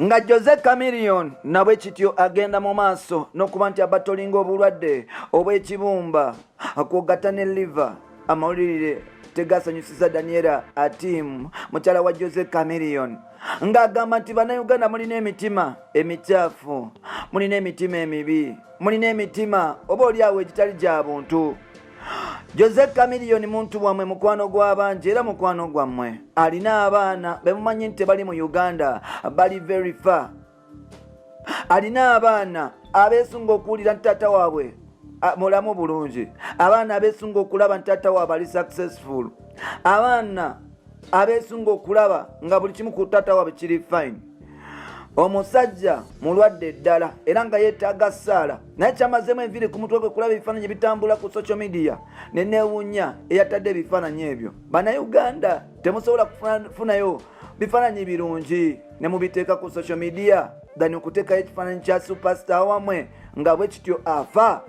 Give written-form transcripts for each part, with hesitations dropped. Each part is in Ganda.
nga Jose Chameleone nabwe kityo agenda mu maaso n'okuba nti abatolinga obulwadde obw'ekibumba kwogata ne liver. Amawulire tegasanyusiza Daniela Atim mukyala wa Jose Chameleone ng'agamba nti bannayuganda mulina emitima emikyafu, mulina emitima emibi, mulina emitima oba oliawo egitali gya buntu. Jose Chameleone muntu wammwe, mukwano gw'abangi era mukwano gwammwe. Alina abaana bemumanyi nti bali mu Uganda, bali very far. Alina abaana abeesunga okuwulira nti taata waabwe mulamu bulungi, abaana abeesunga okulaba nti taata waabwe ali successful, abaana abeesunga okulaba nga buli kimu ku taata waabwe kiri fine. Omusajja mulwadde ddala era nga yeetaaga ssaala, naye kyamazeemu enviiri ku mutwe gwe kulaba ebifaananyi bitambula ku social media ne neewunya eyatadde ebifaananyi ebyo. Bannayuganda temusobola kufunayo bifaananyi birungi ne mubiteeka ku social media dani okuteekayo ekifaananyi kya superstar wamwe nga bwe kityo afa.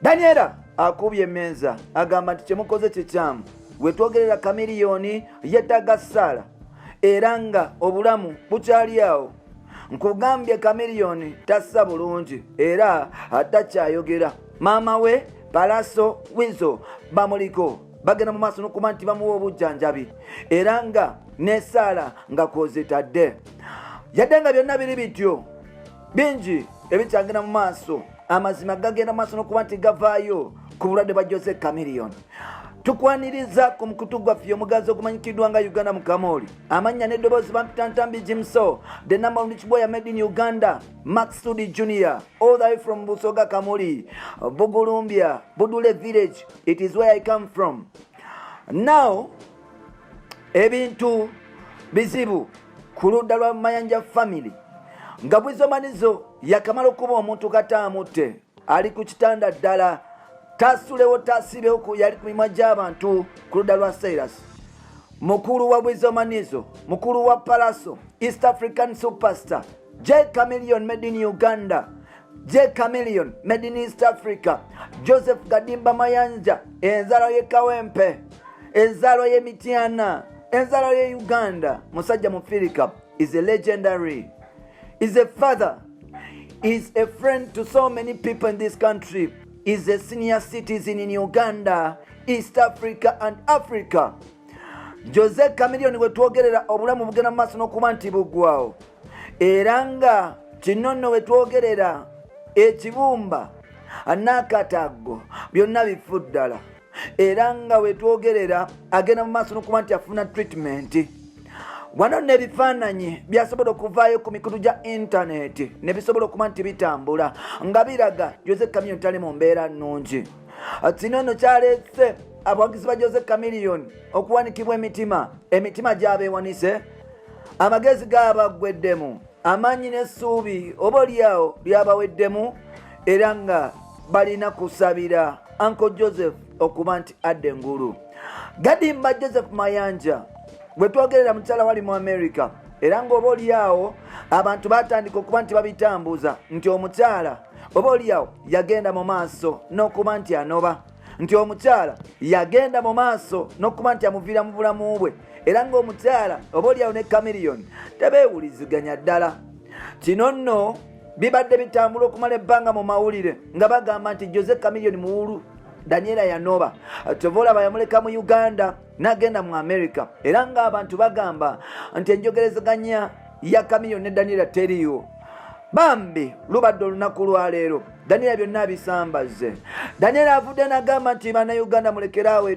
Daniela akubye emmeeza agamba nti kyemukoze kikyamu. Bwe twogerera Chameleone yeetaaga ssaala era nga obulamu bukyali awo. Nkugambye Chameleone tassa bulungi era atakyayogera. Maama we Palaso Wizo bamuliko bagenda mu maaso n'okuba nti bamuwa obujjanjabi era nga n'essaala nga kwozitadde. Yadde nga byonna biri bityo bingi ebikyagenda mu maaso, amazima gagenda mu maaso n'okuba nti gavaayo ku bulwadde bwa Jose Chameleone. Tukwaniriza ku mukutu gwaffe omugazi ogumanyikiddwa nga Uganda Mukamoli, amannya n'eddoboozi bampita Ntambi Jimso, the number one rich boy made in Uganda, Max Sudi Jr., all the way from Busoga Kamuli, Bugulumbia, Budule village. It is where I come from. Now, ebintu bizibu ku ludda lwa Mayanja family. Nga Bwizo Manizo yakamala okuba omuntu kata amutte, ali ku kitanda ddala, tasulewo tasibewo ku yali ku mimwa gy'abantu ku ludda lwa Cyrus. Mukulu wa Bwizo Manizo, mukulu wa Palaso, East African superstar, J Chameleone made in Uganda, J Chameleone made in East Africa, Joseph Gadimba Mayanja, enzalo ye Kawempe, enzalo ye Mityana, enzalo ye Uganda. Musajja Mufirika is a legendary, is a father, is a friend to so many people in this country, is a senior citizen in Uganda, East Africa and Africa. Jose Chameleone we twogerera obulamu bugenda mu maaso n'okuba nti buggwawo era nga kino nno we twogerera ekibumba n'akataggo byonna bifu ddala era nga we twogerera agenda mu maaso n'okuba nti afuna treatment. Wano n'ebifaananyi byasobola okuvaayo ku mikutu gya intaneti ne bisobola okuba nti bitambula nga biraga Jose Chameleone tali mu mbeera nnungi. Kino nno kyaleese abawagizi ba Jose Chameleone okuwanikibwa emitima gy'abeewanise, amagezi g'abaggweddemu, amaanyi n'essuubi oba oliawo lyabaweddemu era nga balina kusabira Uncle Joseph okuba nti adde engulu. Gadimba Joseph Mayanja bwe twogerera mukyala wali mu America era ng'oba oliawo abantu batandika okuba nti babitambuza nti omukyala oba oliawo yagenda mu maaso n'okuba nti anoba, nti omukyala yagenda mu maaso n'okuba nti amuviira mu bulamu bwe era ng'omukyala oba oliawo ne Chameleone tebeewuliziganya ddala. Kino nno bibadde bitambula okumala ebbanga mu mawulire nga bagamba nti Jose Chameleone muwulu, Daniela yanoba, tovolaba yamuleka mu Uganda n'agenda mu America era ng'abantu bagamba nti enjogerezeganya ya Chameleone ne Daniela teriyo. Bambi lubadde olunaku lwaleero Daniela byonna abisambaze. Daniela avudde n'agamba nti bannayuganda mulekeraawo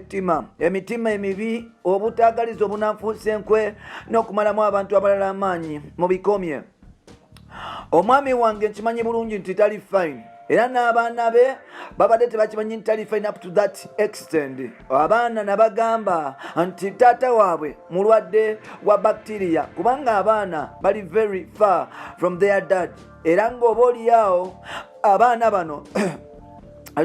emitima emibi, obutaagaliza obunanfuusa enkwe n'okumalamu abantu abalala amaanyi mu bikomye. Omwami wange nkimanyi bulungi nti tali fine era n'abaana be babadde tebakimanyi nti tali fine up to that extent. Abaana nabagamba nti taata waabwe mulwadde wa bacteria kubanga abaana bali very far from their dad era ng'oba oliawo abaana bano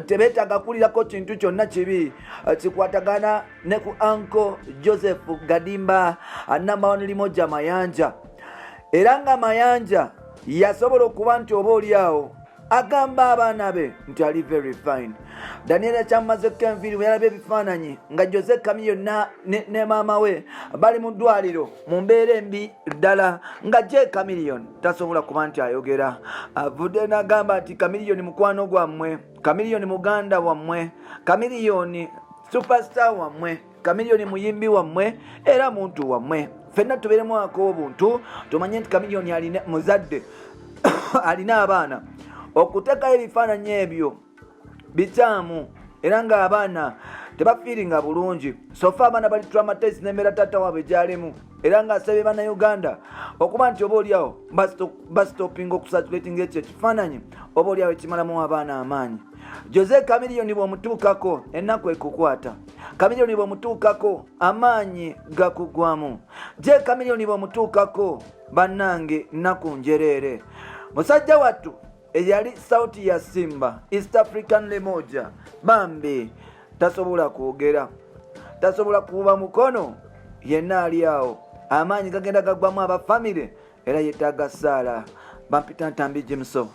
tebeetaaga kulirako kintu kyonna kibi kikwatagana ne ku Uncle Joseph Gadimba number one Limoja Mayanja era nga Mayanja yasobola okuba nti oba oliawo agamba abaana be nti ali very fine. Daniel kyamazeko enviiri bwe yalaba ebifaananyi nga Jose Chameleone ne maama we bali mu ddwaliro mu mbeera embi ddala nga Jose Chameleone tasobola kuba nti ayogera. Avudde n'agamba nti Chameleone mukwano gwammwe, Chameleone muganda wammwe, Chameleone superstar wammwe, Chameleone muyimbi wammwe era muntu wammwe. Ffenna tubeeremu ak'obuntu tumanye nti Chameleone alina muzadde alina abaana. Okuteekayo ebifaananyi ebyo bikyamu era ng'abaana tebafiiringa bulungi. Sofa abaana bali traumatized n'embeera taata waabwe gy'alimu era ng'asabye bannayuganda okuba nti oba oliawo basitopinga okusatulatinga ekyo ekifaananyi oba oliawo ekimalamu abaana amaanyi. Jose Chameleone bw'omutuukako ennaku ekukwata. Chameleone bw'omutuukako amaanyi gakugwamu. Jose Chameleone bw'omutuukako bannange nnaku njereere. Musajja wattu eyali sauti ya Simba, East African Lemoja, bambi tasobola kwogera, tasobola kuba mukono, yenna ali awo. Amaanyi gagenda gaggwamu abafamire era yeetaaga ssaala. Bampita Ntambi Jameson.